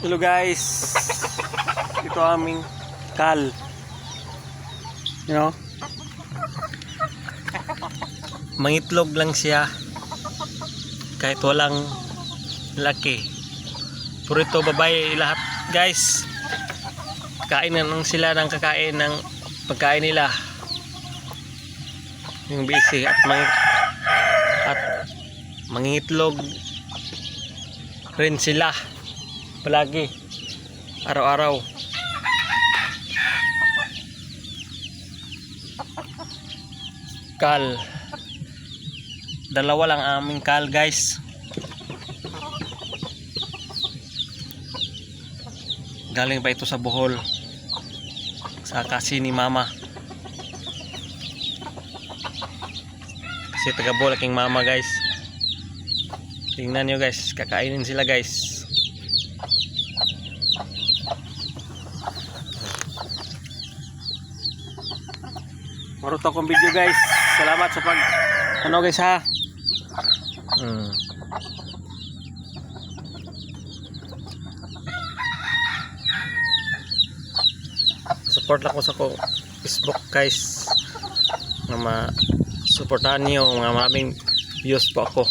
Hello guys, ito aming kal, mangitlog lang siya kahit walang laki. Puro ito babae lahat guys. Kain na lang sila ng kakain ng pagkain nila, yung busy at mangitlog rin sila palagi, araw-araw. Kal, dalawa lang aming kal guys. Galing pa ito sa Bohol, sa kasi ni mama, kasi taga Bohol aking mama guys. Tingnan nyo guys, kakainin sila guys. Maruto akong video guys. Salamat sa pag ano guys ha. Support lang ko sa Facebook guys, na ma-supportahan niyo, mga maraming views po ako.